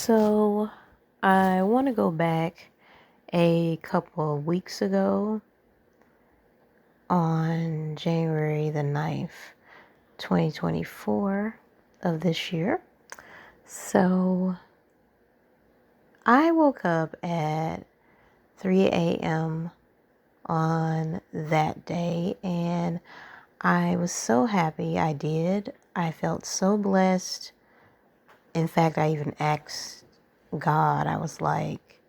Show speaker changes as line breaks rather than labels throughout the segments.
So I want to go back a couple of weeks ago on January the 9th, 2024 of this year. So I woke up at 3 a.m. on that day and I was so happy I did. I felt so blessed. In fact, I even asked God, I was like,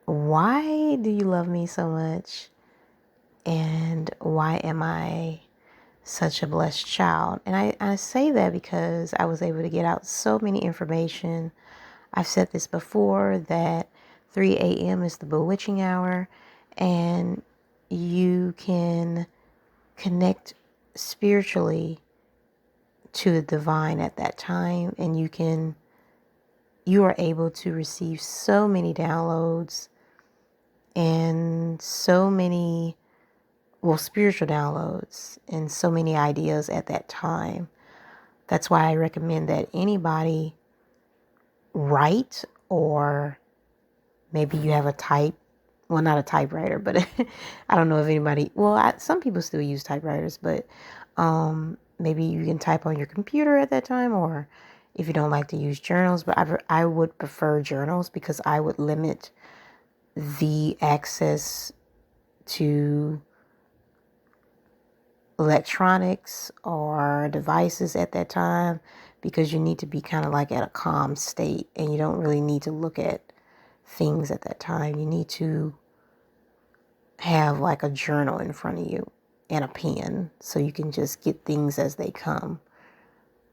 why do you love me so much? And why am I such a blessed child? And I say that because I was able to get out so many information. I've said this before that 3 a.m. is the bewitching hour, and you can connect spiritually to the divine at that time, and you are able to receive so many downloads and so many spiritual downloads and so many ideas at that time. That's why I recommend that anybody write, or maybe you have not a typewriter, but I don't know if anybody, some people still use typewriters, but maybe you can type on your computer at that time, or if you don't like to use journals, but I would prefer journals because I would limit the access to electronics or devices at that time, because you need to be kind of like at a calm state and you don't really need to look at things at that time. You need to have like a journal in front of you and a pen so you can just get things as they come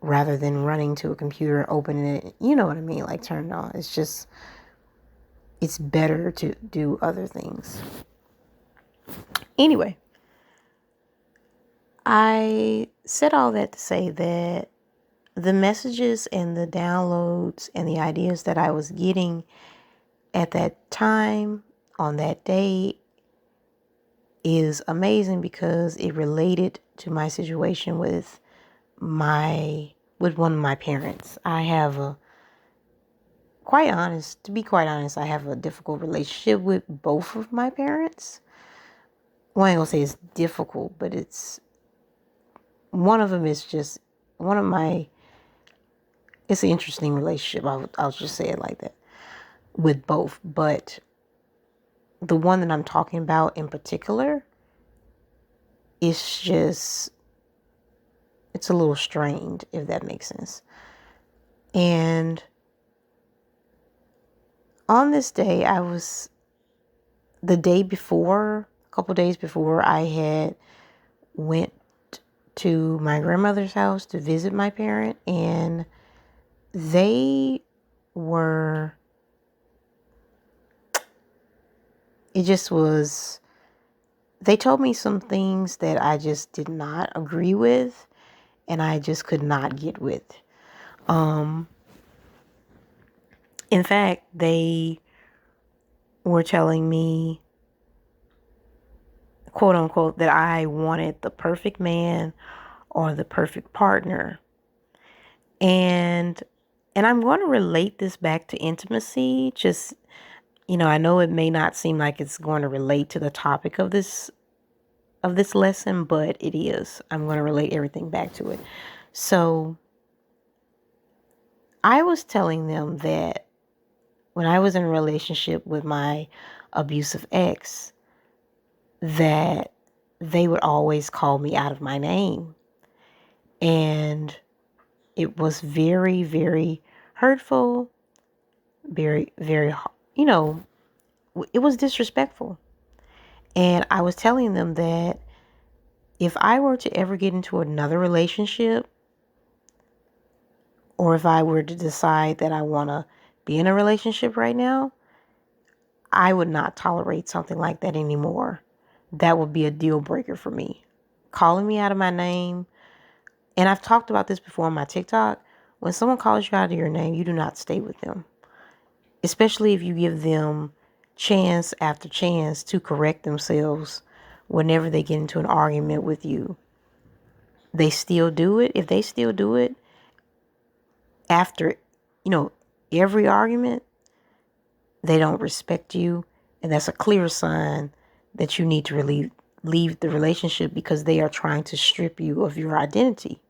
rather than running to a computer, opening it, you know what I mean, like turn it on. It's better to do other things. Anyway, I said all that to say that the messages and the downloads and the ideas that I was getting at that time on that day is amazing because it related to my situation with one of my parents. To be quite honest, I have a difficult relationship with both of my parents. Well, I ain't gonna say it's difficult, but one of them is just one of my, it's an interesting relationship. I'll just say it like that with both. But the one that I'm talking about in particular it's a little strained, if that makes sense. And on this day, a couple days before, I had went to my grandmother's house to visit my parent, and they were, it just was, they told me some things that I just did not agree with, and I just could not get with. In fact, they were telling me, quote unquote, that I wanted the perfect man or the perfect partner. And I'm going to relate this back to intimacy. Just, I know it may not seem like it's going to relate to the topic of this lesson, but it is. I'm going to relate everything back to it. So I was telling them that when I was in a relationship with my abusive ex, that they would always call me out of my name. And it was very, very hurtful, very, very, it was disrespectful. And I was telling them that if I were to ever get into another relationship, or if I were to decide that I want to be in a relationship right now, I would not tolerate something like that anymore. That would be a deal breaker for me. Calling me out of my name. And I've talked about this before on my TikTok. When someone calls you out of your name, you do not stay with them. Especially if you give them chance after chance to correct themselves whenever they get into an argument with you. They still do it. If they still do it after, every argument, they don't respect you. And that's a clear sign that you need to really leave the relationship, because they are trying to strip you of your identity.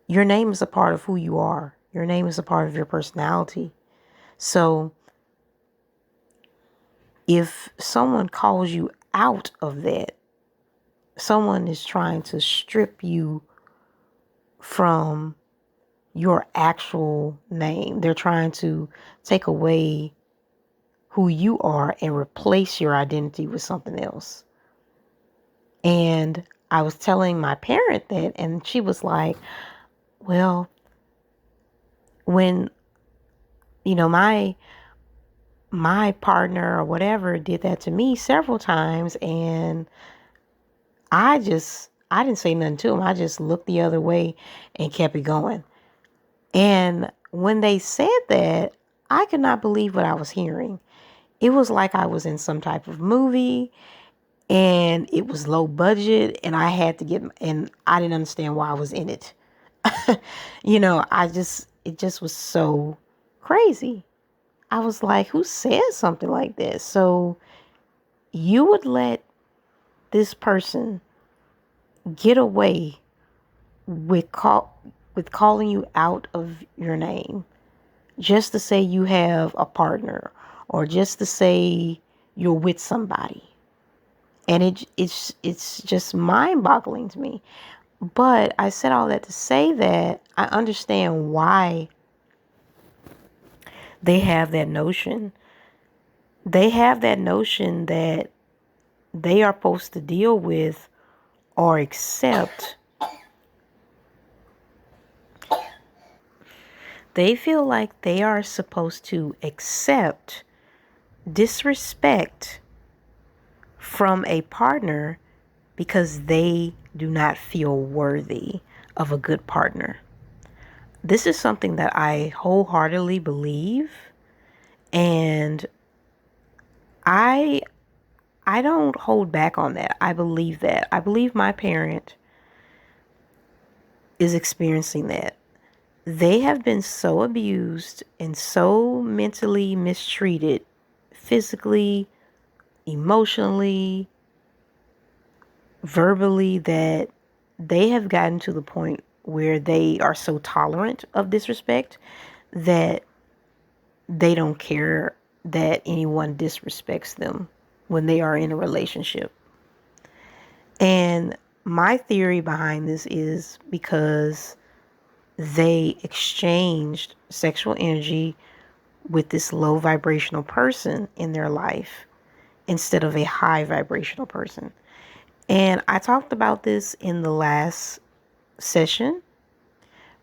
Your name is a part of who you are. Your name is a part of your personality. So if someone calls you out of that, someone is trying to strip you from your actual name. They're trying to take away who you are and replace your identity with something else. And I was telling my parent that, and she was like, well, when, my partner or whatever did that to me several times, and I didn't say nothing to him. I just looked the other way and kept it going. And when they said that, I could not believe what I was hearing. It was like I was in some type of movie, and it was low budget, and and I didn't understand why I was in it. It just was so crazy. I was like, who said something like this? So you would let this person get away with calling you out of your name, just to say you have a partner, or just to say you're with somebody. And it's just mind-boggling to me. But I said all that to say that I understand why they have that notion. They have that notion that they are supposed to deal with or accept. They feel like they are supposed to accept disrespect from a partner because they do not feel worthy of a good partner. This is something that I wholeheartedly believe, and I don't hold back on that. I believe that. I believe my parent is experiencing that. They have been so abused and so mentally mistreated, physically, emotionally, verbally, that they have gotten to the point where they are so tolerant of disrespect that they don't care that anyone disrespects them when they are in a relationship. And my theory behind this is because they exchanged sexual energy with this low vibrational person in their life instead of a high vibrational person. And I talked about this in the last session,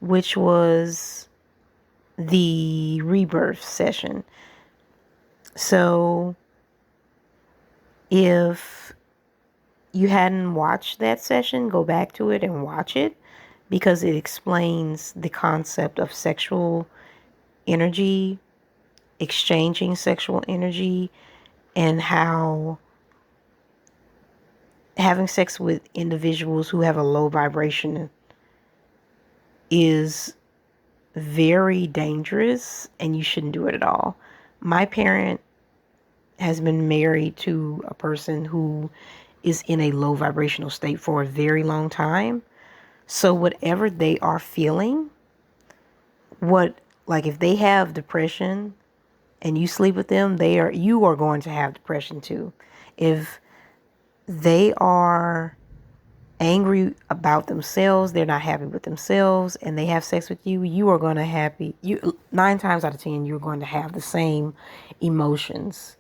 which was the rebirth session. So if you hadn't watched that session, go back to it and watch it, because it explains the concept of sexual energy, exchanging sexual energy, and how having sex with individuals who have a low vibration is very dangerous, and you shouldn't do it at all. My parent has been married to a person who is in a low vibrational state for a very long time. So whatever they are feeling, like if they have depression and you sleep with them, you are going to have depression too. If they are angry about themselves, they're not happy with themselves, and they have sex with you, you are going to happy. 9 times out of 10, you're going to have the same emotions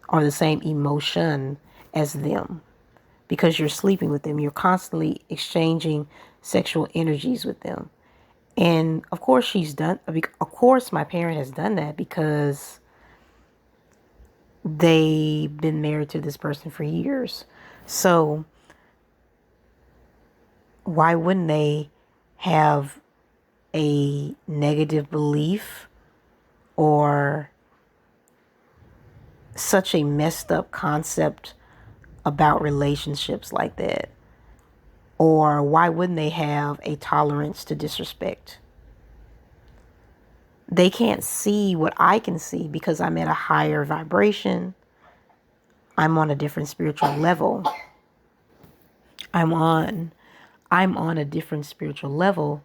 or the same emotion as them, because you're sleeping with them. You're constantly exchanging sexual energies with them. And of course my parent has done that because they've been married to this person for years. So why wouldn't they have a negative belief or such a messed up concept about relationships like that? Or why wouldn't they have a tolerance to disrespect? They can't see what I can see because I'm at a higher vibration. I'm on a different spiritual level. I'm on a different spiritual level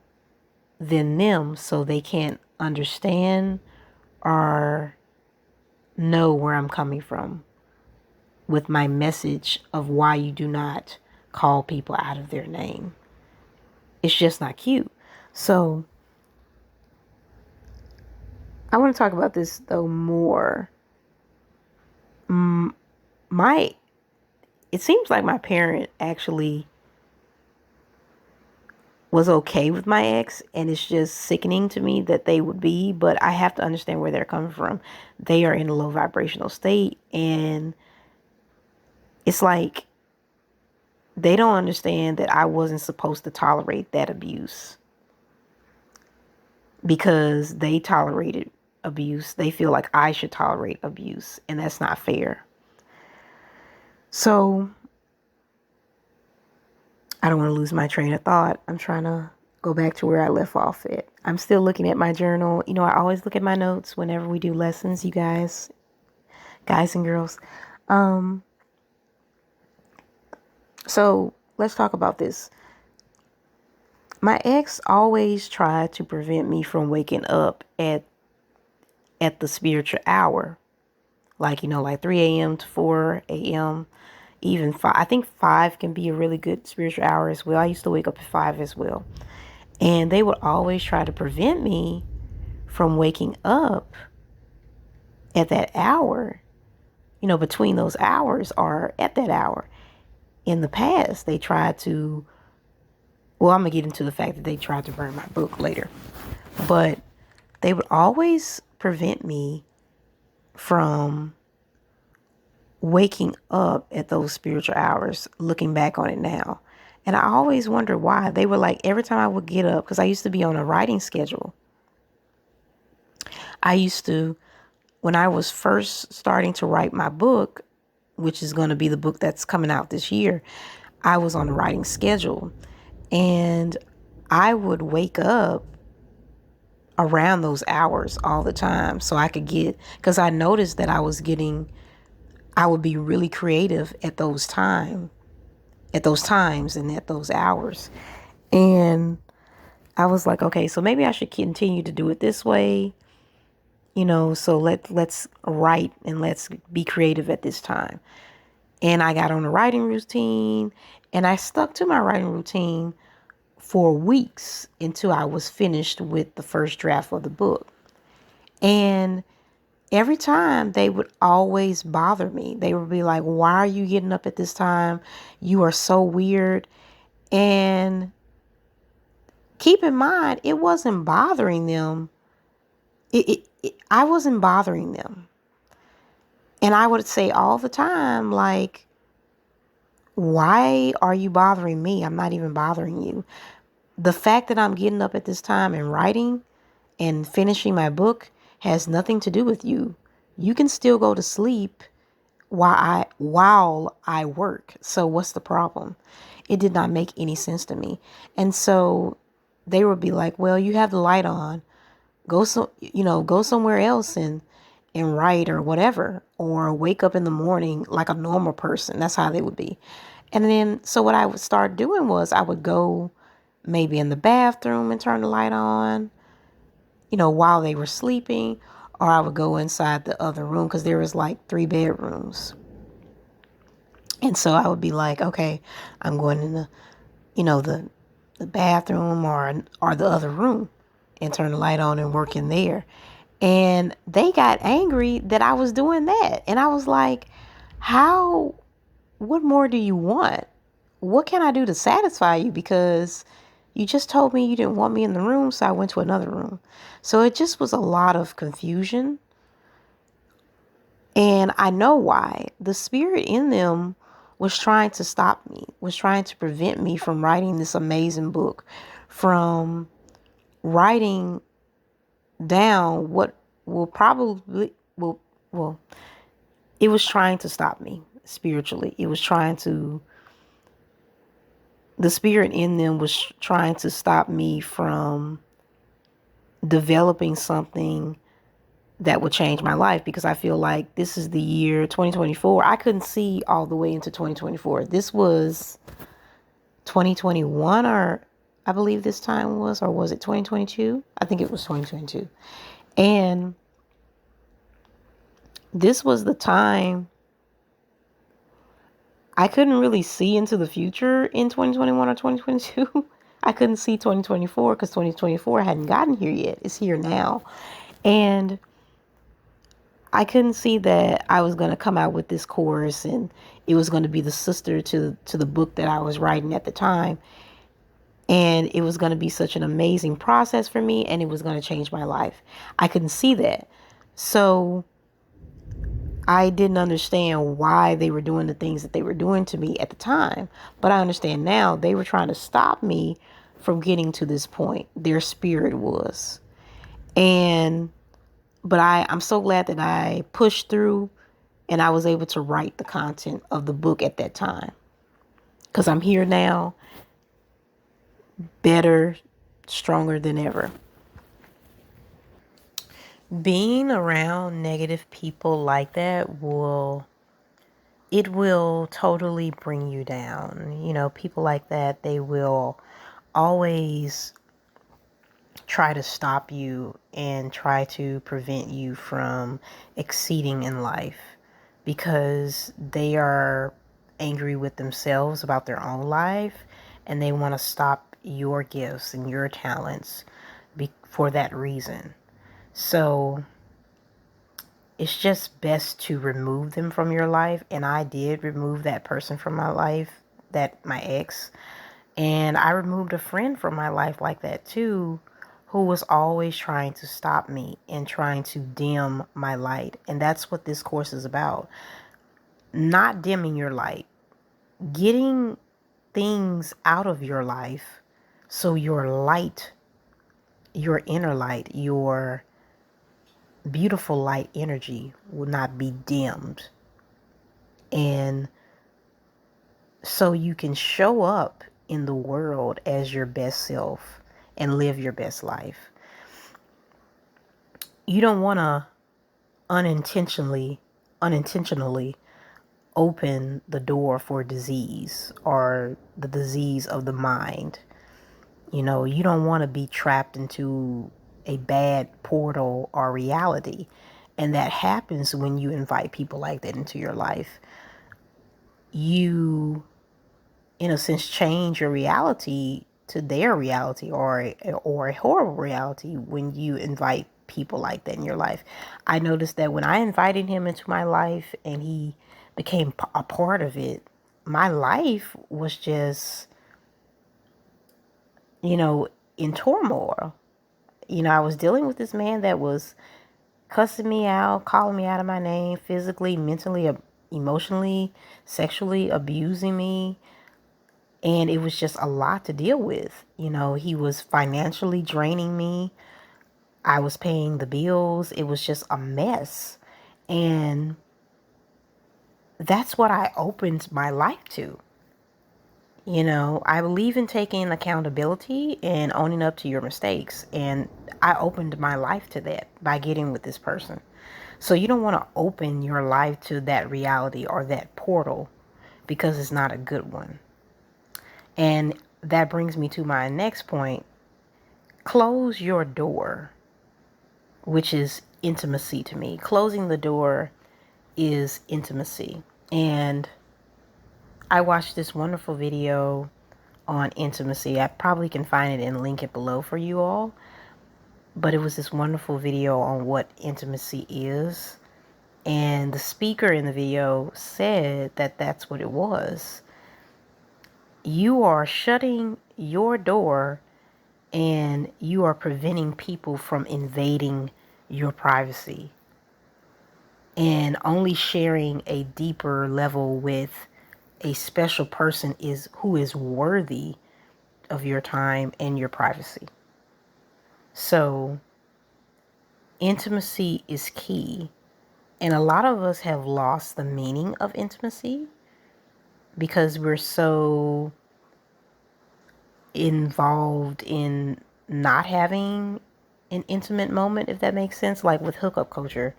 than them, so they can't understand or know where I'm coming from with my message of why you do not call people out of their name. It's just not cute. So I want to talk about this though more. My It seems like my parent actually was okay with my ex, and it's just sickening to me that they would be, but I have to understand where they're coming from. They are in a low vibrational state, and it's like they don't understand that I wasn't supposed to tolerate that abuse because they tolerated abuse. They feel like I should tolerate abuse, and that's not fair. So I don't want to lose my train of thought. I'm trying to go back to where I left off at. I'm still looking at my journal. You know, I always look at my notes whenever we do lessons, you guys and girls. So let's talk about this. My ex always tried to prevent me from waking up at the spiritual hour. Like, you know, like 3 a.m. to 4 a.m. Even 5. I think 5 can be a really good spiritual hour as well. I used to wake up at 5 as well. And they would always try to prevent me from waking up at that hour, you know, between those hours or at that hour. In the past, they tried to, well, I'm going to get into the fact that they tried to burn my book later, but they would always prevent me from waking up at those spiritual hours, looking back on it now. And I always wondered why. They were like, every time I would get up, because I used to be on a writing schedule. I used to, when I was first starting to write my book, which is going to be the book that's coming out this year, I was on a writing schedule. And I would wake up around those hours all the time so I could get, because I noticed that I would be really creative at those times and at those hours. And I was like, okay, so maybe I should continue to do it this way, you know, so let's write and let's be creative at this time. And I got on a writing routine, and I stuck to my writing routine for weeks until I was finished with the first draft of the book. And every time they would always bother me. They would be like, why are you getting up at this time? You are so weird. And keep in mind, it wasn't bothering them. I wasn't bothering them. And I would say all the time, like, why are you bothering me? I'm not even bothering you. The fact that I'm getting up at this time and writing and finishing my book has nothing to do with you. You can still go to sleep while I work. So what's the problem? It did not make any sense to me. And so they would be like, well, you have the light on. Go somewhere else and write or whatever, or wake up in the morning like a normal person. That's how they would be. And then, so what I would start doing was I would go maybe in the bathroom and turn the light on, you know, while they were sleeping, or I would go inside the other room because there was like 3 bedrooms. And so I would be like, okay, I'm going in the bathroom or the other room and turn the light on and work in there. And they got angry that I was doing that. And I was like, what more do you want? What can I do to satisfy you? Because you just told me you didn't want me in the room, so I went to another room. So it just was a lot of confusion. And I know why. The spirit in them was trying to stop me, was trying to prevent me from writing this amazing book, from writing down what will probably, well, it was trying to stop me spiritually. The spirit in them was trying to stop me from developing something that would change my life, because I feel like this is the year 2024. I couldn't see all the way into 2024. This was 2021, or I believe this time was, or was it 2022? I think it was 2022. And this was the time I couldn't really see into the future in 2021 or 2022. I couldn't see 2024 because 2024 hadn't gotten here yet. It's here now. And I couldn't see that I was going to come out with this course and it was going to be the sister to the book that I was writing at the time. And it was going to be such an amazing process for me, and it was going to change my life. I couldn't see that. So I didn't understand why they were doing the things that they were doing to me at the time. But I understand now they were trying to stop me from getting to this point. Their spirit was. And but I'm so glad that I pushed through and I was able to write the content of the book at that time. Because I'm here now, better, stronger than ever. Being around negative people like that will totally bring you down. You know, people like that, they will always try to stop you and try to prevent you from exceeding in life, because they are angry with themselves about their own life, and they want to stop your gifts and your talents for that reason. So it's just best to remove them from your life. And I did remove that person from my life, that my ex. And I removed a friend from my life like that too, who was always trying to stop me and trying to dim my light. And that's what this course is about. Not dimming your light, getting things out of your life so your light, your inner light, your beautiful light energy will not be dimmed. And so you can show up in the world as your best self and live your best life. You don't want to unintentionally open the door for disease or the disease of the mind. You know, you don't want to be trapped into a bad portal or reality. And that happens when you invite people like that into your life. You, in a sense, change your reality to their reality, or a horrible reality when you invite people like that in your life. I noticed that when I invited him into my life and he became a part of it, my life was just, you know, in turmoil. You know, I was dealing with this man that was cussing me out, calling me out of my name, physically, mentally, emotionally, sexually abusing me. And it was just a lot to deal with. You know, he was financially draining me. I was paying the bills. It was just a mess. And that's what I opened my life to. You know, I believe in taking accountability and owning up to your mistakes. And I opened my life to that by getting with this person. So you don't want to open your life to that reality or that portal, because it's not a good one. And that brings me to my next point. Close your door, which is intimacy to me. Closing the door is intimacy. And I watched this wonderful video on intimacy. I probably can find it and link it below for you all. But it was this wonderful video on what intimacy is. And the speaker in the video said that that's what it was. You are shutting your door and you are preventing people from invading your privacy and only sharing a deeper level with a special person who is worthy of your time and your privacy. So intimacy is key. And a lot of us have lost the meaning of intimacy because we're so involved in not having an intimate moment, if that makes sense. Like with hookup culture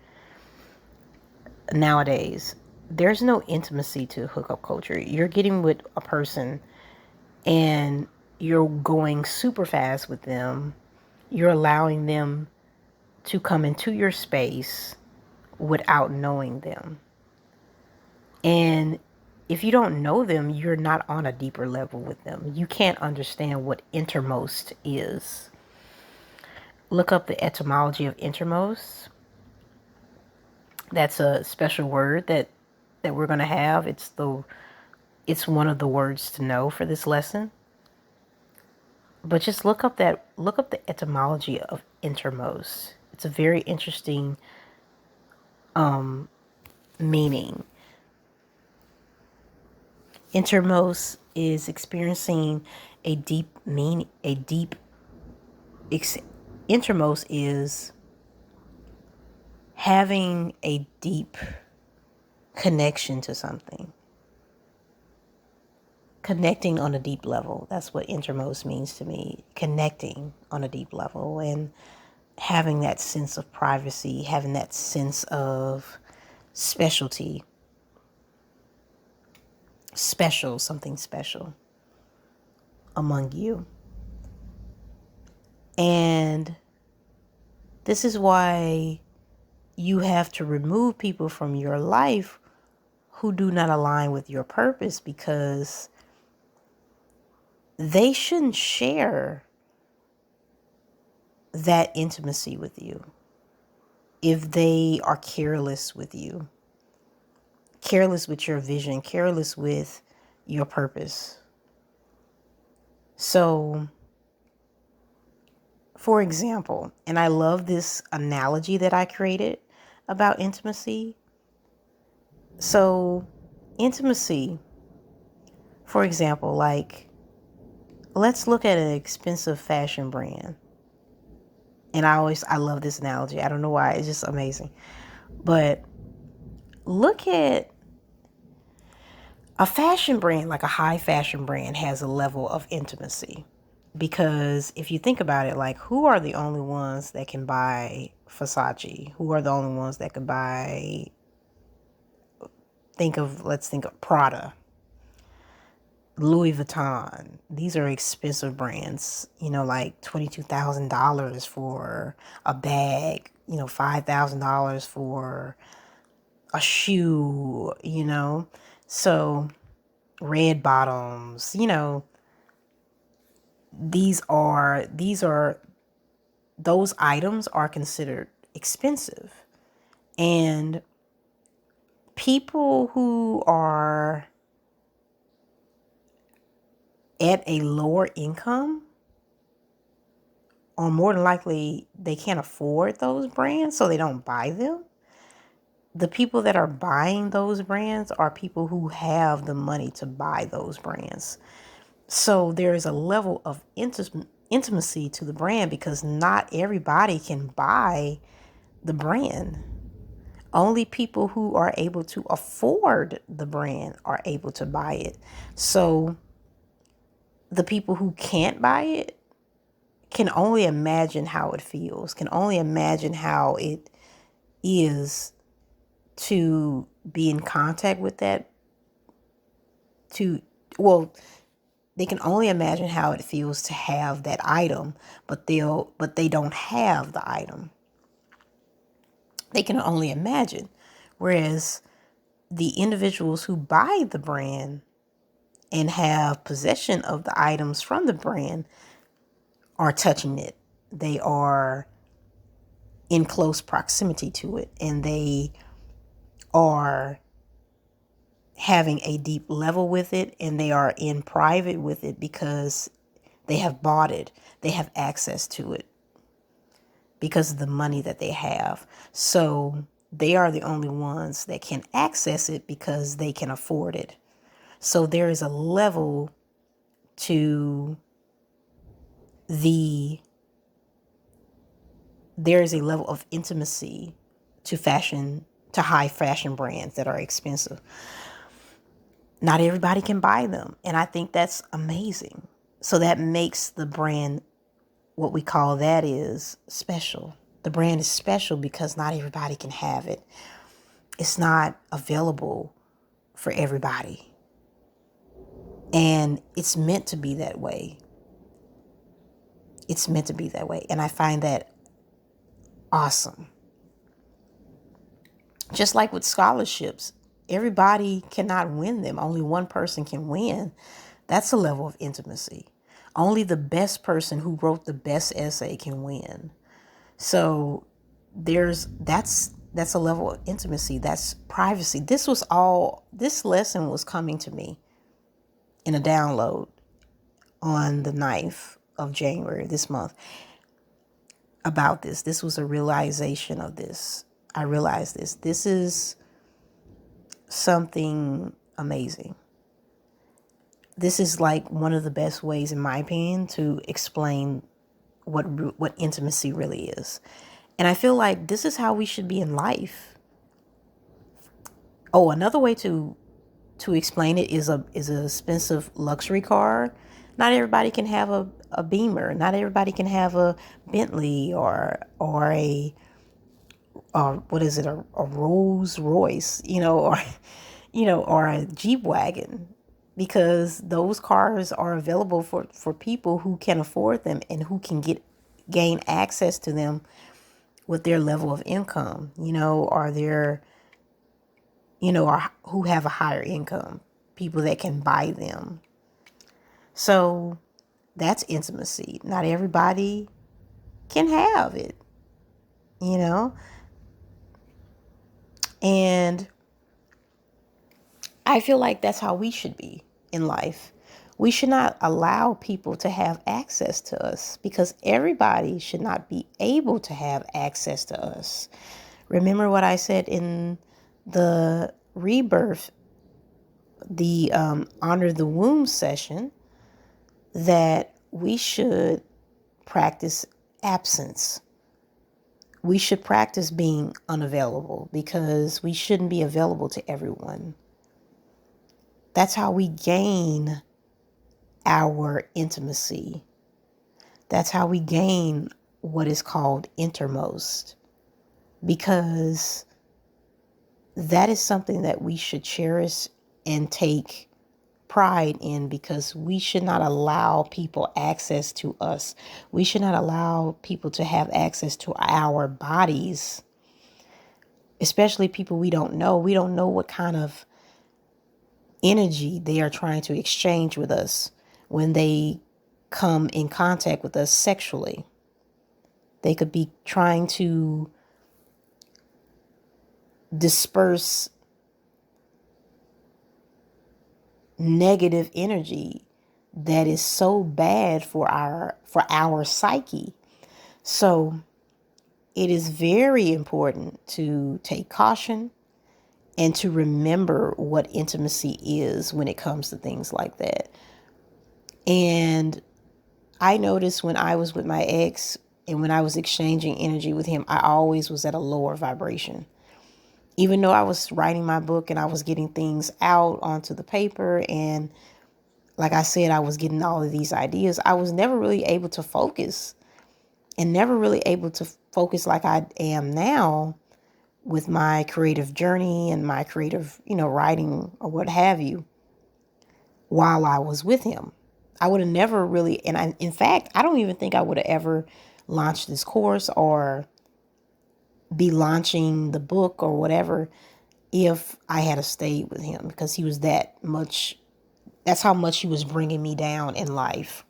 nowadays, there's no intimacy to hookup culture. You're getting with a person and you're going super fast with them. You're allowing them to come into your space without knowing them. And if you don't know them, you're not on a deeper level with them. You can't understand what innermost is. Look up the etymology of innermost. That's a special word that we're going to have. It's one of the words to know for this lesson. But just look up the etymology of innermost. It's a very interesting meaning. Innermost is experiencing a deep meaning. Innermost is having a deep connection to something. Connecting on a deep level. That's what innermost means to me. Connecting on a deep level and having that sense of privacy, having that sense of specialty. Special, something special among you. And this is why you have to remove people from your life who do not align with your purpose, because they shouldn't share that intimacy with you if they are careless with you, careless with your vision, careless with your purpose. So, for example, and I love this analogy that I created about intimacy. So, intimacy, for example, like, let's look at an expensive fashion brand. And I love this analogy. I don't know why. It's just amazing. But look at a fashion brand, like a high fashion brand, has a level of intimacy. Because if you think about it, like, who are the only ones that can buy Versace? Who are the only ones that can buy, let's think of Prada, Louis Vuitton. These are expensive brands, like $22,000 for a bag, $5,000 for a shoe, So red bottoms, those items are considered expensive. And people who are at a lower income are more than likely, they can't afford those brands, so they don't buy them. The people that are buying those brands are people who have the money to buy those brands. So there is a level of intimacy to the brand, because not everybody can buy the brand. Only people who are able to afford the brand are able to buy it. So the people who can't buy it can only imagine how it feels, can only imagine how it is to be in contact with that. They can only imagine how it feels to have that item, but they don't have the item. They can only imagine. Whereas the individuals who buy the brand and have possession of the items from the brand are touching it. They are in close proximity to it, and they are having a deep level with it, and they are in private with it because they have bought it. They have access to it because of the money that they have. So they are the only ones that can access it because they can afford it. So there is a level to there is a level of intimacy to high fashion brands that are expensive. Not everybody can buy them. And I think that's amazing. So that makes the brand what we call that is special. The brand is special because not everybody can have it. It's not available for everybody. And it's meant to be that way. It's meant to be that way. And I find that awesome. Just like with scholarships, everybody cannot win them. Only one person can win. That's a level of intimacy. Only the best person who wrote the best essay can win. So that's a level of intimacy. That's privacy. This lesson was coming to me in a download on the 9th of January this month about this. This was a realization of this. I realized this. This is something amazing. This is like one of the best ways, in my opinion, to explain what intimacy really is. And I feel like this is how we should be in life. Oh, another way to explain it is a expensive luxury car. Not everybody can have a Beamer. Not everybody can have a Bentley or a what is it, a Rolls Royce, or a Jeep wagon, because those cars are available for people who can afford them and who can gain access to them with their level of income, or or who have a higher income, people that can buy them. So that's intimacy. Not everybody can have it, and I feel like that's how we should be in life. We should not allow people to have access to us, because everybody should not be able to have access to us. Remember what I said in the rebirth, the honor the womb session, that we should practice absence. We should practice being unavailable, because we shouldn't be available to everyone. That's how we gain our intimacy. That's how we gain what is called innermost, because that is something that we should cherish and take pride in, because we should not allow people access to us. We should not allow people to have access to our bodies, especially people we don't know. We don't know what kind of energy they are trying to exchange with us when they come in contact with us sexually. They could be trying to disperse negative energy that is so bad for our psyche. So it is very important to take caution and to remember what intimacy is when it comes to things like that. And I noticed when I was with my ex and when I was exchanging energy with him, I always was at a lower vibration. Even though I was writing my book and I was getting things out onto the paper, and like I said, I was getting all of these ideas, I was never really able to focus, and never really able to focus like I am now with my creative journey and my creative, writing or what have you, while I was with him. I would have never really, in fact, I don't even think I would have ever launched this course or be launching the book or whatever if I had stayed with him, because he was that's how much he was bringing me down in life.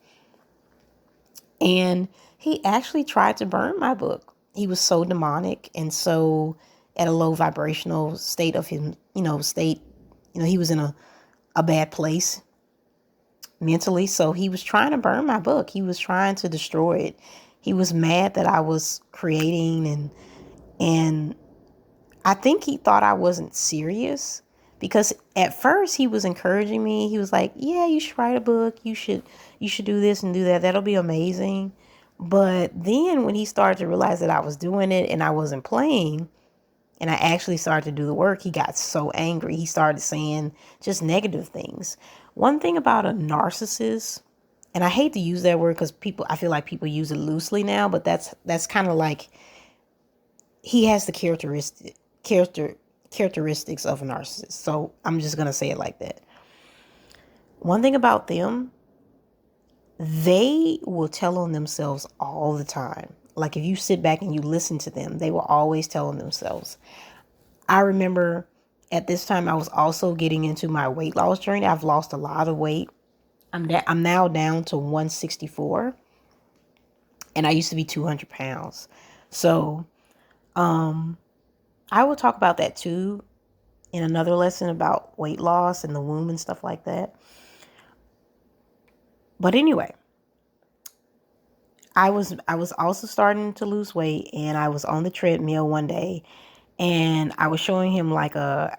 And he actually tried to burn my book. He was so demonic and so at a low vibrational state of him, he was in a bad place mentally. So he was trying to burn my book. He was trying to destroy it. He was mad that I was creating, and I think he thought I wasn't serious, because at first he was encouraging me. He was like, yeah, you should write a book. You should do this and do that. That'll be amazing. But then when he started to realize that I was doing it and I wasn't playing, and I actually started to do the work, he got so angry. He started saying just negative things. One thing about a narcissist, and I hate to use that word because I feel like people use it loosely now, but that's kind of like, he has the characteristics of a narcissist. So I'm just gonna say it like that. One thing about them, they will tell on themselves all the time. Like if you sit back and you listen to them, they will always tell on themselves. I remember at this time I was also getting into my weight loss journey. I've lost a lot of weight. I'm now down to 164, and I used to be 200 pounds. So I will talk about that too in another lesson about weight loss and the womb and stuff like that. But anyway, I was also starting to lose weight, and I was on the treadmill one day, and I was showing him like I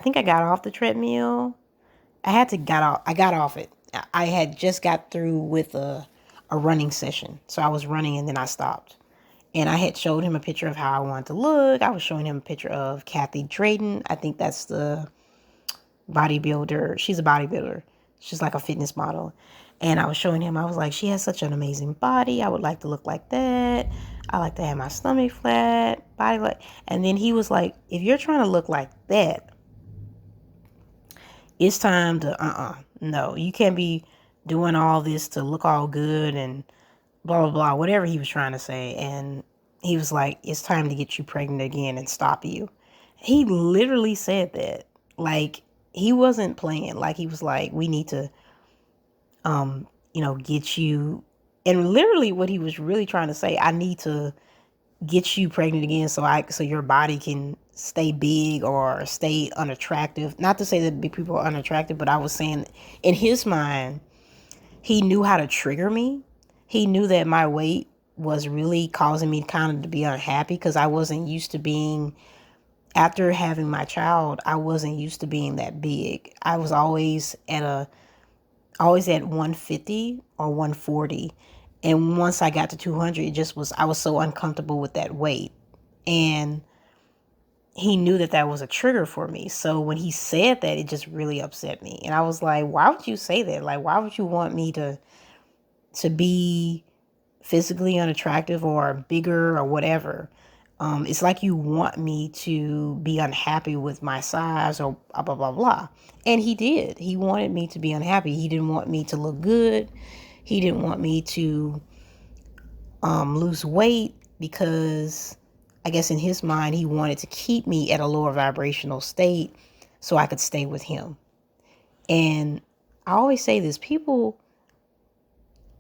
think I got off the treadmill. I got off it. I had just got through with a running session. So I was running and then I stopped. And I had showed him a picture of how I wanted to look. I was showing him a picture of Kathy Drayton. I think that's the bodybuilder. She's a bodybuilder. She's like a fitness model. And I was showing him, I was like, she has such an amazing body. I would like to look like that. I like to have my stomach flat, body like. And then he was like, if you're trying to look like that, it's time to, no, you can't be doing all this to look all good and blah, blah, blah, whatever he was trying to say. And he was like, it's time to get you pregnant again and stop you. He literally said that. Like, he wasn't playing. Like, he was like, we need to, get you. And literally what he was really trying to say, I need to get you pregnant again so your body can stay big or stay unattractive. Not to say that big people are unattractive, but I was saying in his mind, he knew how to trigger me. He knew that my weight was really causing me kind of to be unhappy because I wasn't used to being, after having my child, I wasn't used to being that big. I was always at 150 or 140. And once I got to 200, I was so uncomfortable with that weight. And he knew that that was a trigger for me. So when he said that, it just really upset me. And I was like, why would you say that? Like, why would you want me to be physically unattractive or bigger or whatever? It's like you want me to be unhappy with my size or blah, blah, blah, blah. And he did. He wanted me to be unhappy. He didn't want me to look good. He didn't want me to lose weight because I guess in his mind, he wanted to keep me at a lower vibrational state so I could stay with him. And I always say this, people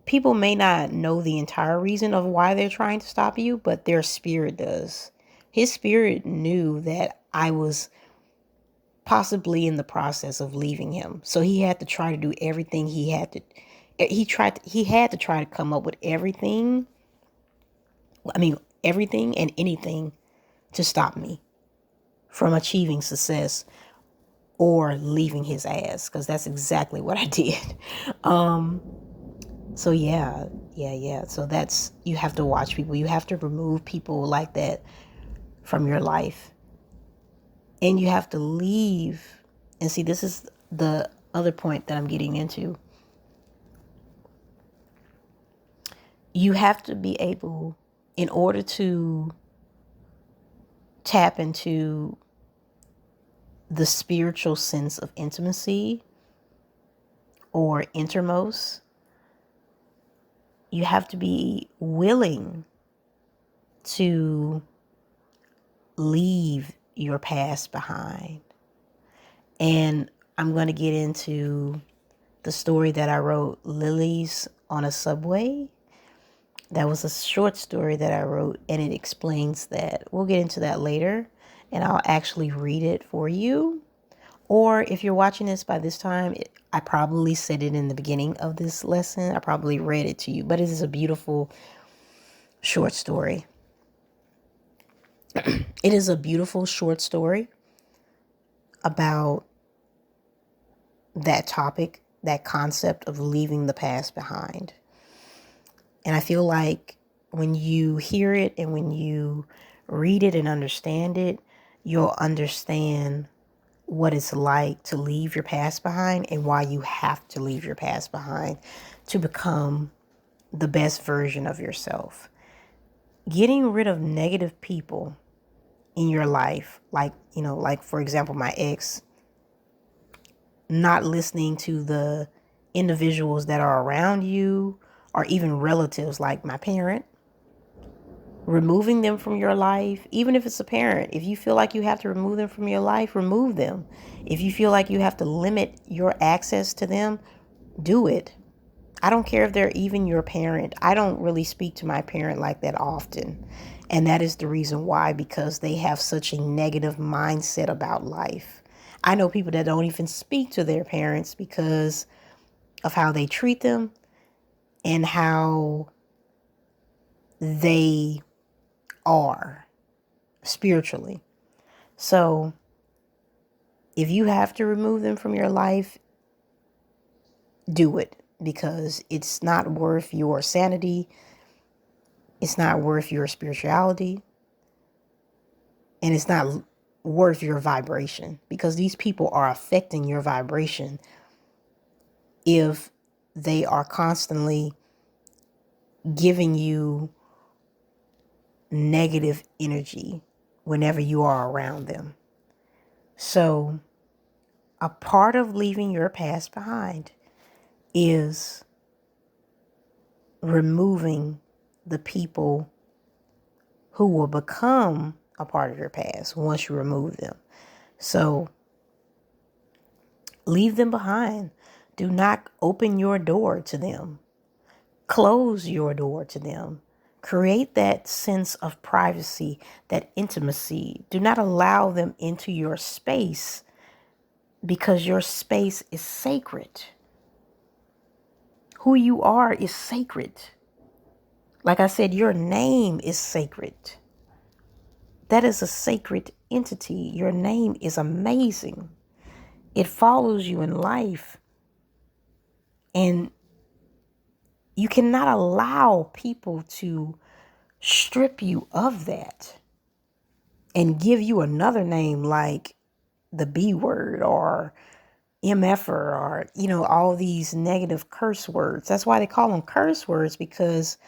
may not know the entire reason of why they're trying to stop you, but their spirit does. His spirit knew that I was possibly in the process of leaving him. So he had to try to do everything he had to try to come up with everything. I mean, everything and anything to stop me from achieving success or leaving his ass, because that's exactly what I did. So yeah. So you have to watch people. You have to remove people like that from your life. And you have to leave. And see, this is the other point that I'm getting into. You have to be able, in order to tap into the spiritual sense of intimacy or innermost, you have to be willing to leave your past behind. And I'm going to get into the story that I wrote, Lilies on a Subway. That was a short story that I wrote, and it explains that. We'll get into that later, and I'll actually read it for you. Or if you're watching this by this time, I probably said it in the beginning of this lesson. I probably read it to you, but it is a beautiful short story. It is a beautiful short story about that topic, that concept of leaving the past behind. And I feel like when you hear it and when you read it and understand it, you'll understand what it's like to leave your past behind and why you have to leave your past behind to become the best version of yourself. Getting rid of negative people in your life, like for example, my ex, not listening to the individuals that are around you or even relatives like my parent, removing them from your life, even if it's a parent. If you feel like you have to remove them from your life, remove them. If you feel like you have to limit your access to them, do it. I don't care if they're even your parent. I don't really speak to my parent like that often. And that is the reason why, because they have such a negative mindset about life. I know people that don't even speak to their parents because of how they treat them and how they are spiritually. So if you have to remove them from your life, do it, because it's not worth your sanity. It's not worth your spirituality. And it's not worth your vibration, because these people are affecting your vibration if they are constantly giving you negative energy whenever you are around them. So a part of leaving your past behind is removing the people who will become a part of your past once you remove them. So leave them behind. Do not open your door to them. Close your door to them. Create that sense of privacy, that intimacy. Do not allow them into your space, because your space is sacred. Who you are is sacred. Like I said, your name is sacred. That is a sacred entity. Your name is amazing. It follows you in life. And you cannot allow people to strip you of that and give you another name like the B word or MFer or, all these negative curse words. That's why they call them curse words, because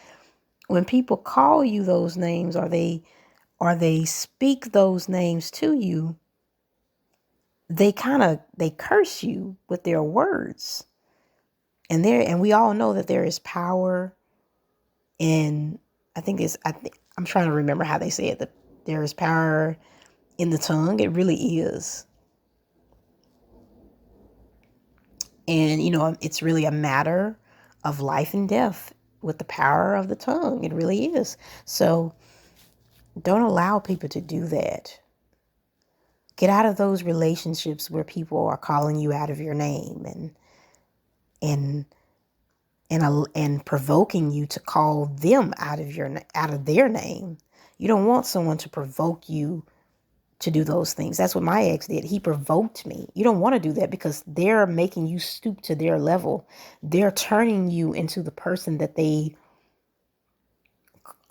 when people call you those names, or they speak those names to you, they curse you with their words. And we all know that there is power in, I'm trying to remember how they say it, that there is power in the tongue. It really is. And, it's really a matter of life and death with the power of the tongue. It really is. So don't allow people to do that. Get out of those relationships where people are calling you out of your name and provoking you to call them out of their name. You don't want someone to provoke you to do those things. That's what my ex did. He provoked me. You don't want to do that, because they're making you stoop to their level. They're turning you into the person that they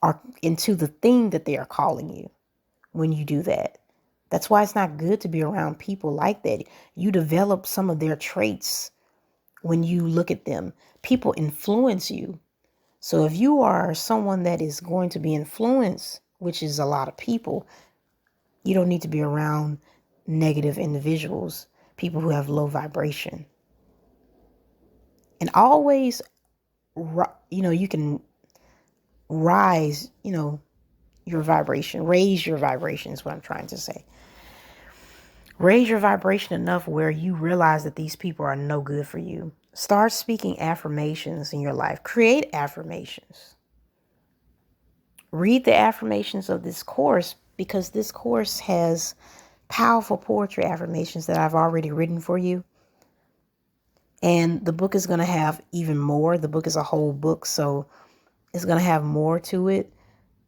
are, into the thing that they are calling you when you do that. That's why it's not good to be around people like that. You develop some of their traits when you look at them. People influence you. So if you are someone that is going to be influenced, which is a lot of people, you don't need to be around negative individuals, people who have low vibration. And always, you can rise, your vibration, raise your vibration is what I'm trying to say. Raise your vibration enough where you realize that these people are no good for you. Start speaking affirmations in your life. Create affirmations. Read the affirmations of this course, because this course has powerful poetry affirmations that I've already written for you. And the book is going to have even more. The book is a whole book, so it's going to have more to it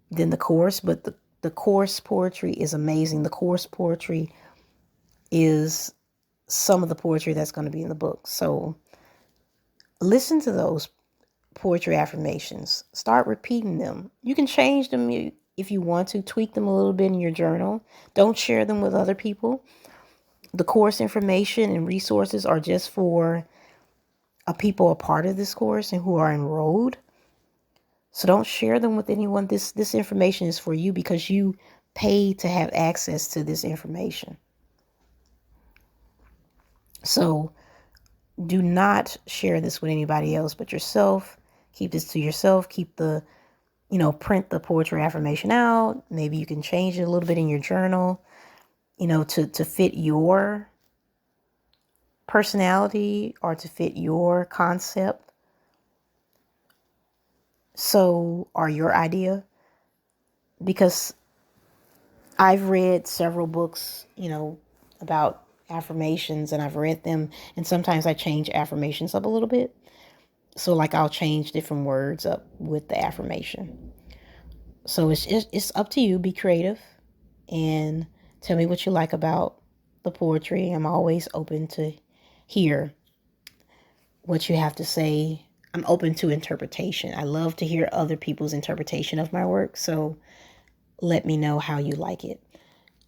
than the course. But the course poetry is amazing. The course poetry is some of the poetry that's going to be in the book. So listen to those poetry affirmations. Start repeating them. You can change them if you want to, tweak them a little bit in your journal. Don't share them with other people. The course information and resources are just for people a part of this course and who are enrolled. So don't share them with anyone. This information is for you because you pay to have access to this information. So do not share this with anybody else but yourself. Keep this to yourself. Keep print the poetry affirmation out. Maybe you can change it a little bit in your journal, to fit your personality or to fit your concept. So, or your idea. Because I've read several books, about affirmations, and I've read them, and sometimes I change affirmations up a little bit. So like I'll change different words up with the affirmation. So it's up to you. Be creative and tell me what you like about the poetry. I'm always open to hear what you have to say. I'm open to interpretation. I love to hear other people's interpretation of my work. So let me know how you like it.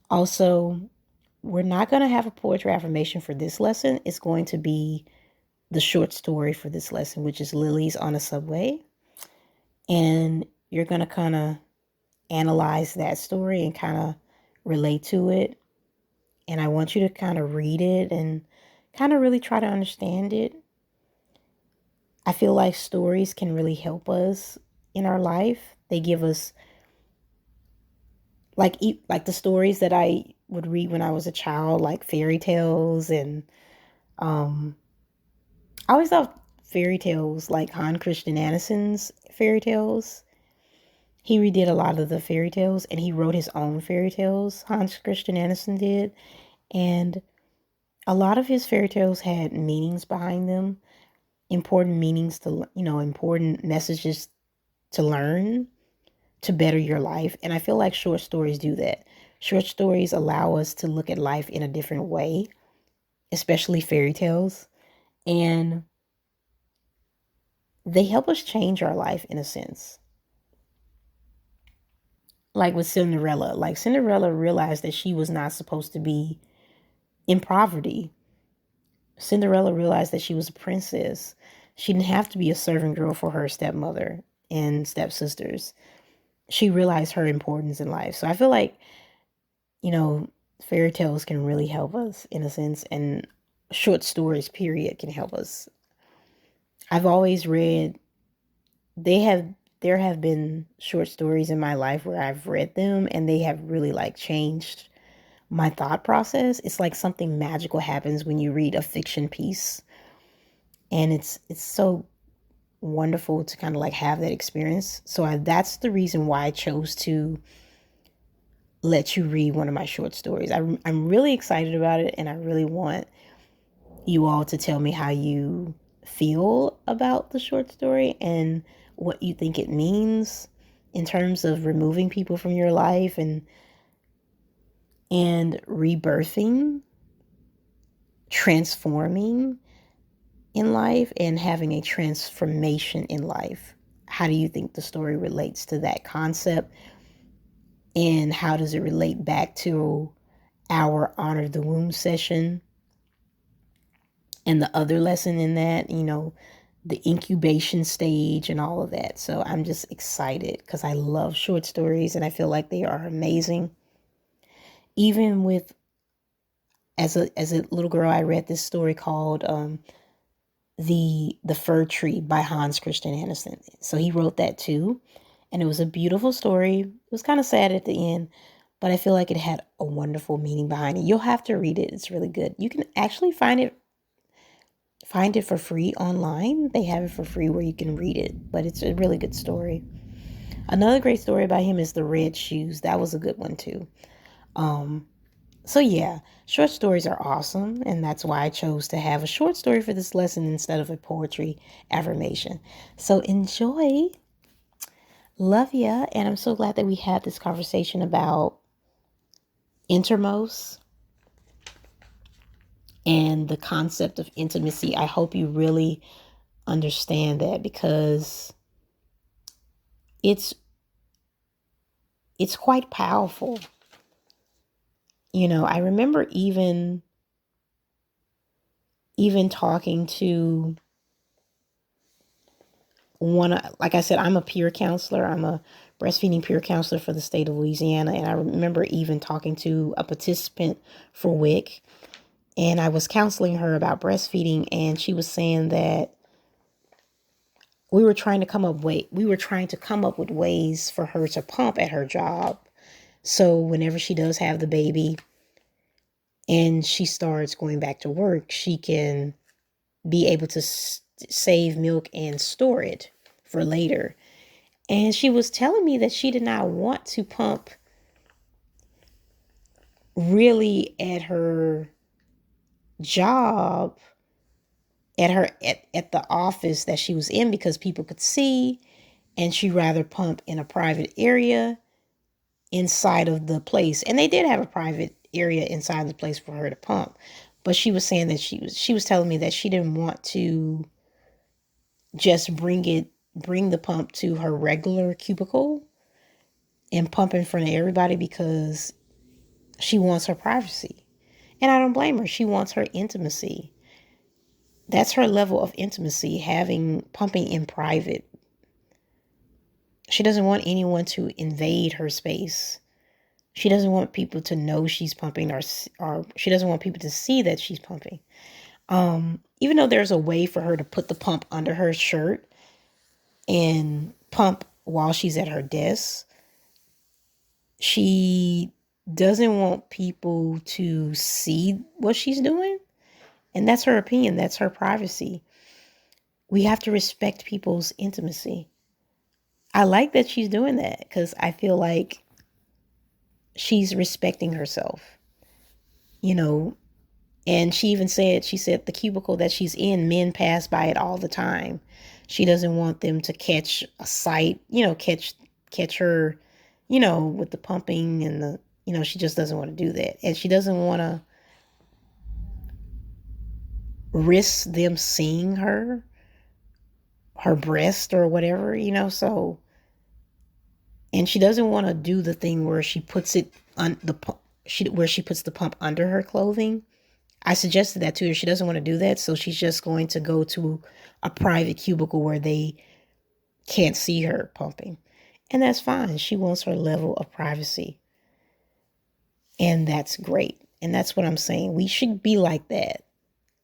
Also, we're not going to have a poetry affirmation for this lesson. It's going to be the short story for this lesson, which is Lilies on a Subway. And you're going to kind of analyze that story and kind of relate to it. And I want you to kind of read it and kind of really try to understand it. I feel like stories can really help us in our life. They give us like the stories that I would read when I was a child, like fairy tales, and I always thought fairy tales like Hans Christian Andersen's fairy tales. He redid a lot of the fairy tales and he wrote his own fairy tales. Hans Christian Andersen did. And a lot of his fairy tales had meanings behind them, important meanings to, important messages to learn to better your life. And I feel like short stories do that. Short stories allow us to look at life in a different way, especially fairy tales. And they help us change our life in a sense. Like with Cinderella, Cinderella realized that she was not supposed to be in poverty. Cinderella realized that she was a princess. She didn't have to be a servant girl for her stepmother and stepsisters. She realized her importance in life. So I feel like, fairy tales can really help us in a sense, and short stories, period, can help us. I've always read, there have been short stories in my life where I've read them and they have really changed my thought process. It's like something magical happens when you read a fiction piece, and it's so wonderful to kind of have that experience. So that's the reason why I chose to let you read one of my short stories. I'm really excited about it, and I really want you all to tell me how you feel about the short story and what you think it means in terms of removing people from your life and rebirthing, transforming in life, and having a transformation in life. How do you think the story relates to that concept? And how does it relate back to our Honor the Womb session and the other lesson in that, the incubation stage and all of that. So I'm just excited because I love short stories and I feel like they are amazing. Even with, as a little girl, I read this story called the Fir Tree by Hans Christian Andersen. So he wrote that too, and it was a beautiful story. It was kind of sad at the end, but I feel like it had a wonderful meaning behind it. You'll have to read it. It's really good. You can actually find it for free online. They have it for free where you can read it, but it's a really good story. Another great story about him is The Red Shoes. That was a good one too. So yeah, short stories are awesome, and that's why I chose to have a short story for this lesson instead of a poetry affirmation. So enjoy. Love ya, and I'm so glad that we had this conversation about innermost and the concept of intimacy. I hope you really understand that, because it's quite powerful. I remember even even talking to like I said, I'm a peer counselor. I'm a breastfeeding peer counselor for the state of Louisiana. And I remember even talking to a participant for WIC, and I was counseling her about breastfeeding. And she was saying that we were trying to come up with ways for her to pump at her job. So whenever she does have the baby and she starts going back to work, she can be able to save milk and store it for later. And she was telling me that she did not want to pump really at her job, at the office that she was in, because people could see, and she'd rather pump in a private area inside of the place. And they did have a private area inside the place for her to pump. But she was saying that she was telling me that she didn't want to just bring the pump to her regular cubicle and pump in front of everybody, because she wants her privacy. And I don't blame her. She wants her intimacy. That's her level of intimacy, having pumping in private. She doesn't want anyone to invade her space. She doesn't want people to know she's pumping, or she doesn't want people to see that she's pumping. Even though there's a way for her to put the pump under her shirt and pump while she's at her desk, she doesn't want people to see what she's doing. And that's her opinion. That's her privacy. We have to respect people's intimacy. I like that she's doing that, because I feel like she's respecting herself, you know. And she said the cubicle that she's in, men pass by it all the time. She doesn't want them to catch a sight, catch her, with the pumping and she just doesn't want to do that. And she doesn't want to risk them seeing her breast or whatever, so. And she doesn't want to do the thing where she puts it on where she puts the pump under her clothing. I suggested that to her. She doesn't want to do that, so she's just going to go to a private cubicle where they can't see her pumping. And that's fine. She wants her level of privacy. And that's great. And that's what I'm saying. We should be like that.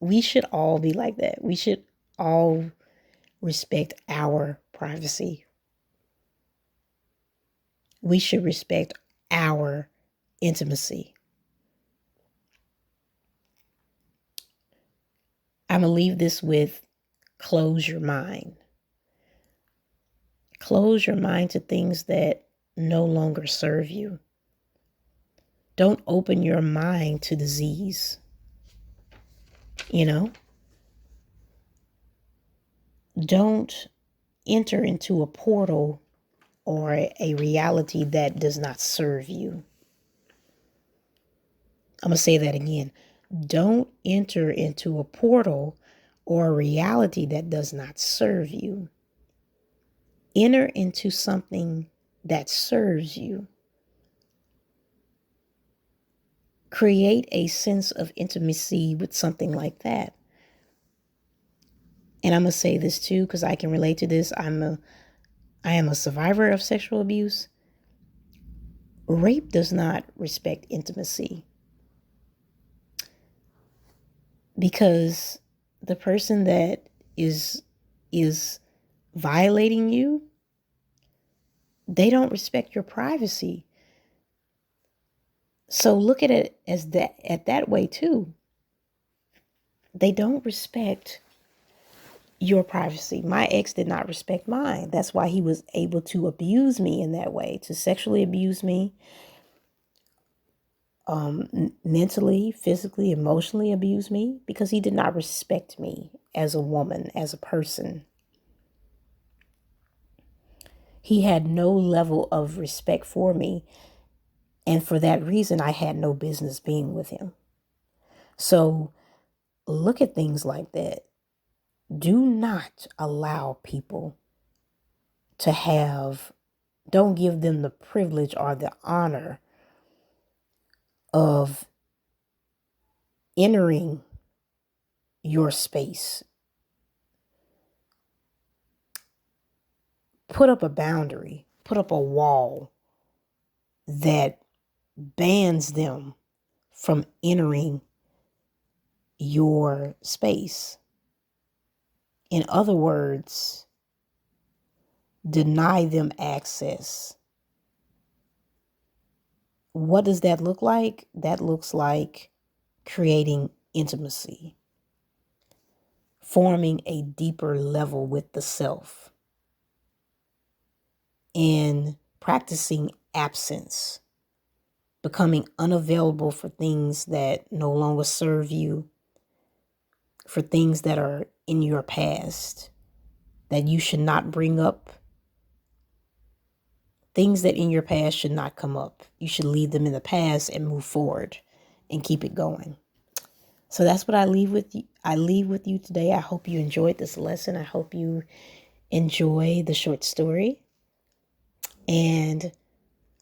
We should all be like that. We should all respect our privacy. We should respect our intimacy. I'm going to leave this with: close your mind. Close your mind to things that no longer serve you. Don't open your mind to disease. Don't enter into a portal or a reality that does not serve you. I'm going to say that again. Don't enter into a portal or a reality that does not serve you. Enter into something that serves you. Create a sense of intimacy with something like that. And I'm going to say this too, because I can relate to this. I am a survivor of sexual abuse. Rape does not respect intimacy, because the person that is violating you, they don't respect your privacy. So look at it as that way too. They don't respect your privacy. My ex did not respect mine. That's why he was able to abuse me in that way, to sexually abuse me, mentally, physically, emotionally abuse me, because he did not respect me as a woman, as a person. He had no level of respect for me. And for that reason, I had no business being with him. So look at things like that. Do not allow people don't give them the privilege or the honor of entering your space. Put up a boundary, put up a wall that bans them from entering your space. In other words, deny them access. What does that look like? That looks like creating intimacy, forming a deeper level with the self, and practicing absence, becoming unavailable for things that no longer serve you, for things that are in your past that you should not bring up. Things that in your past should not come up. You should leave them in the past and move forward and keep it going. So that's what I leave with you. I leave with you today. I hope you enjoyed this lesson. I hope you enjoy the short story. And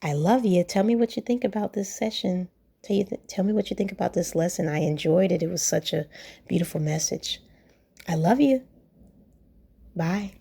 I love you. Tell me what you think about this session. Tell me what you think about this lesson. I enjoyed it. It was such a beautiful message. I love you. Bye.